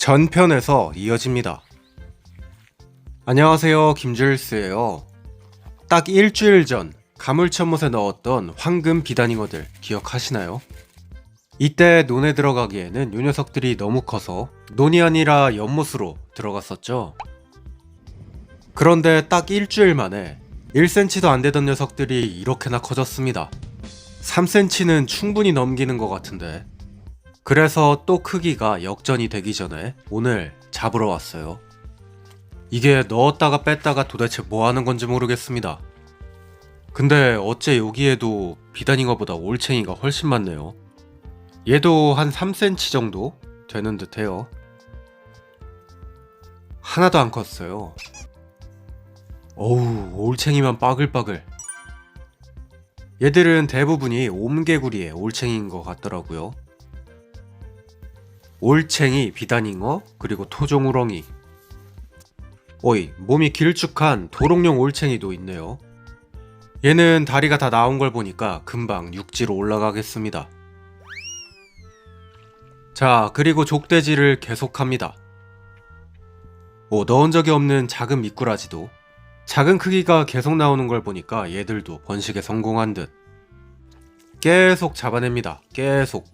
전편에서 이어집니다. 안녕하세요, 김주일스예요. 딱 일주일 전 가물천못에 넣었던 황금 비단잉어들 기억하시나요? 이때 논에 들어가기에는 요 녀석들이 너무 커서 논이 아니라 연못으로 들어갔었죠. 그런데 딱 일주일 만에 1cm도 안 되던 녀석들이 이렇게나 커졌습니다. 3cm는 충분히 넘기는 것 같은데, 그래서 또 크기가 역전이 되기 전에 오늘 잡으러 왔어요. 이게 넣었다가 뺐다가 도대체 뭐 하는 건지 모르겠습니다. 근데 어째 여기에도 비단잉어보다 올챙이가 훨씬 많네요. 얘도 한 3cm 정도 되는 듯 해요. 하나도 안 컸어요. 어우, 올챙이만 빠글빠글. 얘들은 대부분이 옴개구리의 올챙이인 것 같더라고요. 올챙이, 비단잉어, 그리고 토종우렁이. 어이, 몸이 길쭉한 도롱뇽 올챙이도 있네요. 얘는 다리가 다 나온 걸 보니까 금방 육지로 올라가겠습니다. 자, 그리고 족대지를 계속합니다. 넣은 적이 없는 작은 미꾸라지도 작은 크기가 계속 나오는 걸 보니까 얘들도 번식에 성공한 듯. 계속 잡아냅니다. 계속.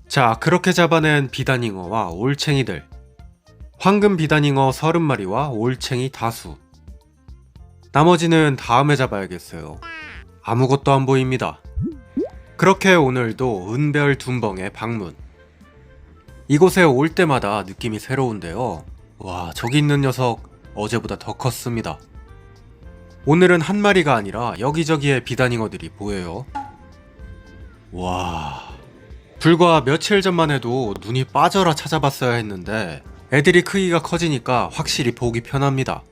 자, 그렇게 잡아낸 비단잉어와 올챙이들. 황금 비단잉어 30마리와 올챙이 다수. 나머지는 다음에 잡아야겠어요. 아무것도 안 보입니다. 그렇게 오늘도 은별 둔벙의 방문. 이곳에 올 때마다 느낌이 새로운데요. 와, 저기 있는 녀석 어제보다 더 컸습니다. 오늘은 한 마리가 아니라 여기저기에 비단잉어들이 보여요. 와, 불과 며칠 전만 해도 눈이 빠져라 찾아봤어야 했는데 애들이 크기가 커지니까 확실히 보기 편합니다.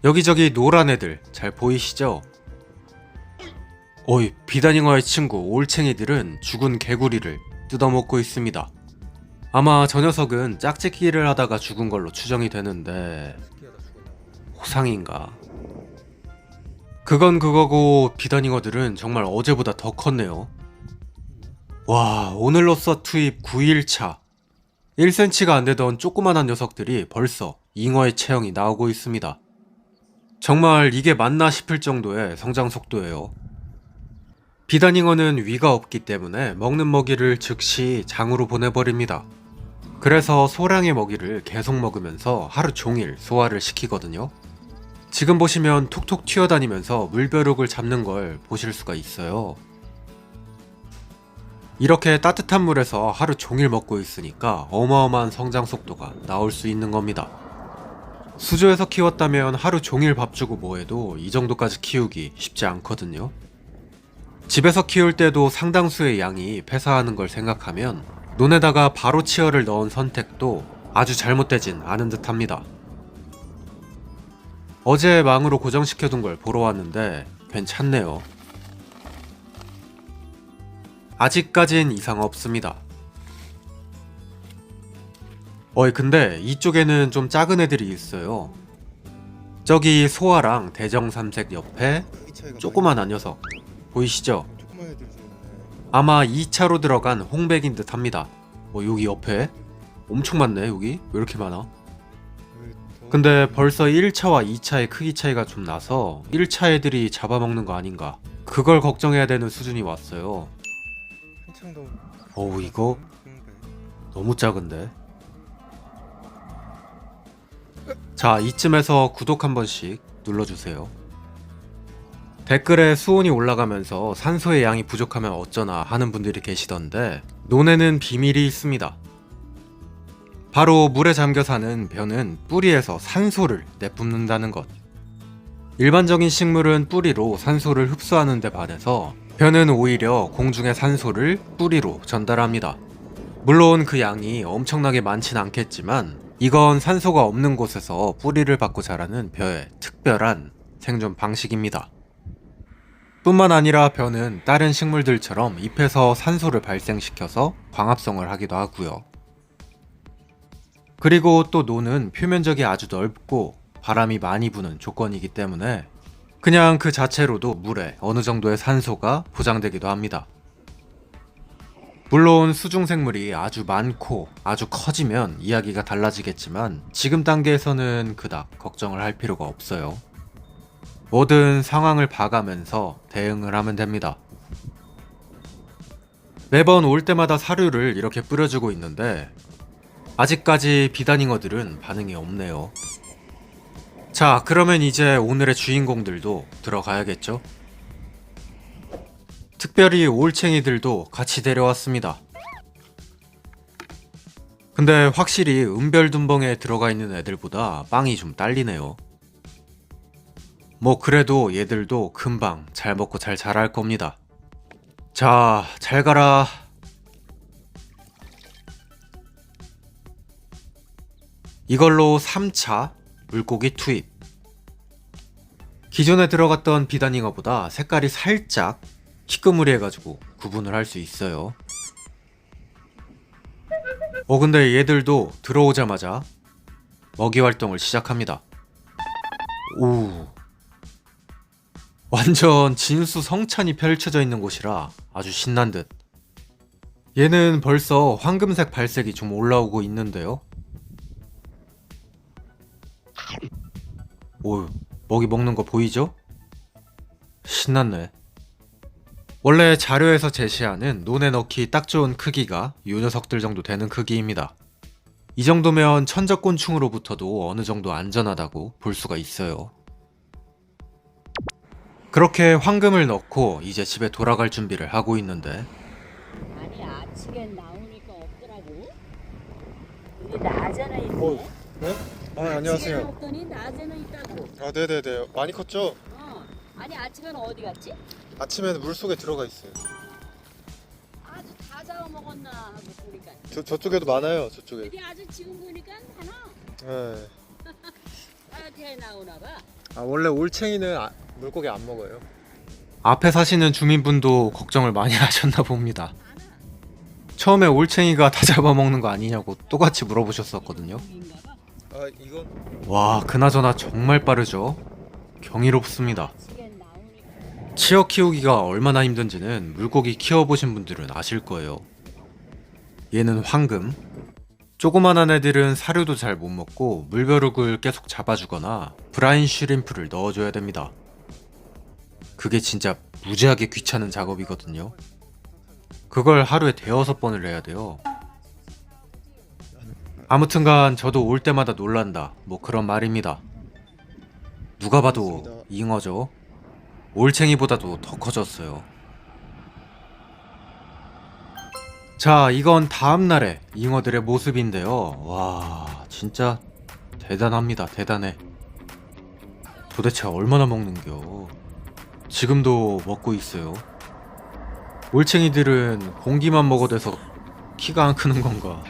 여기저기 노란 애들 잘 보이시죠? 어이, 비단잉어의 친구 올챙이들은 죽은 개구리를 뜯어먹고 있습니다. 아마 저 녀석은 짝짓기를 하다가 죽은 걸로 추정이 되는데 호상인가? 그건 그거고 비단잉어들은 정말 어제보다 더 컸네요. 와, 오늘로써 투입 9일차. 1cm가 안 되던 조그만한 녀석들이 벌써 잉어의 체형이 나오고 있습니다. 정말 이게 맞나 싶을 정도의 성장 속도예요. 비단잉어는 위가 없기 때문에 먹는 먹이를 즉시 장으로 보내버립니다. 그래서 소량의 먹이를 계속 먹으면서 하루 종일 소화를 시키거든요. 지금 보시면 툭툭 튀어다니면서 물벼룩을 잡는 걸 보실 수가 있어요. 이렇게 따뜻한 물에서 하루 종일 먹고 있으니까 어마어마한 성장 속도가 나올 수 있는 겁니다. 수조에서 키웠다면 하루 종일 밥 주고 뭐해도 이 정도까지 키우기 쉽지 않거든요. 집에서 키울 때도 상당수의 양이 폐사하는 걸 생각하면 논에다가 바로 치어를 넣은 선택도 아주 잘못되진 않은 듯 합니다. 어제 망으로 고정시켜둔 걸 보러 왔는데 괜찮네요. 아직까진 이상 없습니다. 근데 이쪽에는 좀 작은 애들이 있어요. 저기 소아랑 대정삼색 옆에 조그만한 녀석 보이시죠? 아마 2차로 들어간 홍백인 듯 합니다. 여기 옆에 엄청 많네. 여기 왜 이렇게 많아? 근데 벌써 1차와 2차의 크기 차이가 좀 나서 1차 애들이 잡아먹는 거 아닌가, 그걸 걱정해야 되는 수준이 왔어요. 어우, 이거 너무 작은데. 자, 이쯤에서 구독 한 번씩 눌러주세요. 댓글에 수온이 올라가면서 산소의 양이 부족하면 어쩌나 하는 분들이 계시던데 논에는 비밀이 있습니다. 바로 물에 잠겨 사는 벼는 뿌리에서 산소를 내뿜는다는 것. 일반적인 식물은 뿌리로 산소를 흡수하는 데 반해서 벼는 오히려 공중의 산소를 뿌리로 전달합니다. 물론 그 양이 엄청나게 많진 않겠지만 이건 산소가 없는 곳에서 뿌리를 받고 자라는 벼의 특별한 생존 방식입니다. 뿐만 아니라 벼는 다른 식물들처럼 잎에서 산소를 발생시켜서 광합성을 하기도 하고요. 그리고 또 논은 표면적이 아주 넓고 바람이 많이 부는 조건이기 때문에 그냥 그 자체로도 물에 어느 정도의 산소가 보장되기도 합니다. 물론 수중생물이 아주 많고 아주 커지면 이야기가 달라지겠지만 지금 단계에서는 그닥 걱정을 할 필요가 없어요. 뭐든 상황을 봐가면서 대응을 하면 됩니다. 매번 올 때마다 사료를 이렇게 뿌려주고 있는데 아직까지 비단잉어들은 반응이 없네요. 자, 그러면 이제 오늘의 주인공들도 들어가야겠죠? 특별히 올챙이들도 같이 데려왔습니다. 근데 확실히 은별둔벙에 들어가 있는 애들보다 빵이 좀 딸리네요. 뭐 그래도 얘들도 금방 잘 먹고 잘 자랄 겁니다. 자, 잘 가라. 이걸로 3차 물고기 투입. 기존에 들어갔던 비단잉어보다 색깔이 살짝 희끄무리해가지고 구분을 할 수 있어요. 근데 얘들도 들어오자마자 먹이 활동을 시작합니다. 오, 완전 진수성찬이 펼쳐져 있는 곳이라 아주 신난 듯. 얘는 벌써 황금색 발색이 좀 올라오고 있는데요. 오, 먹이 먹는 거 보이죠? 신났네. 원래 자료에서 제시하는 논에 넣기 딱 좋은 크기가 이 녀석들 정도 되는 크기입니다. 이 정도면 천적곤충으로부터도 어느 정도 안전하다고 볼 수가 있어요. 그렇게 황금을 넣고 이제 집에 돌아갈 준비를 하고 있는데 아니 아침에 나오니까 없더라고. 이게 낮에는 있네. 네? 아, 아침에는 안녕하세요. 없더니 낮에는 있다고. 아, 네네네. 많이 컸죠? 아니 아침에는 어디 갔지? 아침에는 물 속에 들어가 있어요. 아주 다 잡아먹었나 하고 보니까. 저쪽에도 많아요, 저쪽에. 근데 아주 지금 보니까 하나. 네. 대 나오나 봐. 아, 원래 올챙이는 물고기 안 먹어요. 앞에 사시는 주민분도 걱정을 많이 하셨나 봅니다. 처음에 올챙이가 다 잡아먹는 거 아니냐고 똑같이 물어보셨었거든요. 인가 봐. 아, 이건 와, 그나저나 정말 빠르죠? 경이롭습니다. 아침에 나오니까. 치어 키우기가 얼마나 힘든지는 물고기 키워보신 분들은 아실 거예요. 얘는 황금. 조그만한 애들은 사료도 잘 못 먹고 물벼룩을 계속 잡아주거나 브라인 슈림프를 넣어줘야 됩니다. 그게 진짜 무지하게 귀찮은 작업이거든요. 그걸 하루에 대여섯 번을 해야 돼요. 아무튼간 저도 올 때마다 놀란다, 뭐 그런 말입니다. 누가 봐도 잉어죠. 올챙이보다도 더 커졌어요. 자, 이건 다음날의 잉어들의 모습인데요. 와, 진짜 대단합니다. 대단해. 도대체 얼마나 먹는겨. 지금도 먹고 있어요. 올챙이들은 공기만 먹어대서 키가 안 크는 건가.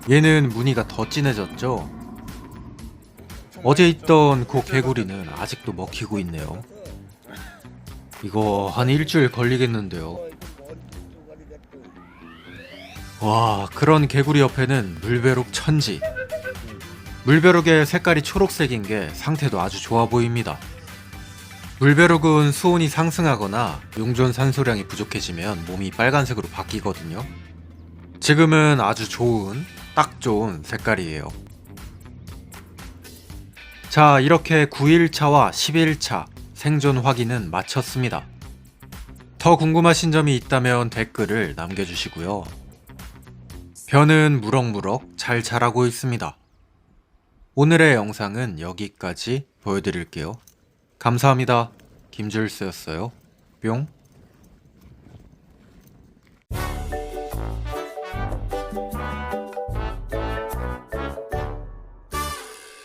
얘는 무늬가 더 진해졌죠. 어제 있던 그 개구리는 아직도 먹히고 있네요. 이거 한 일주일 걸리겠는데요. 와, 그런 개구리 옆에는 물벼룩 천지. 물벼룩의 색깔이 초록색인 게 상태도 아주 좋아 보입니다. 물벼룩은 수온이 상승하거나 용존 산소량이 부족해지면 몸이 빨간색으로 바뀌거든요. 지금은 아주 좋은, 딱 좋은 색깔이에요. 자, 이렇게 9일차와 11차 생존 확인은 마쳤습니다. 더 궁금하신 점이 있다면 댓글을 남겨주시고요. 벼는 무럭무럭 잘 자라고 있습니다. 오늘의 영상은 여기까지 보여드릴게요. 감사합니다. 김줄스였어요. 뿅.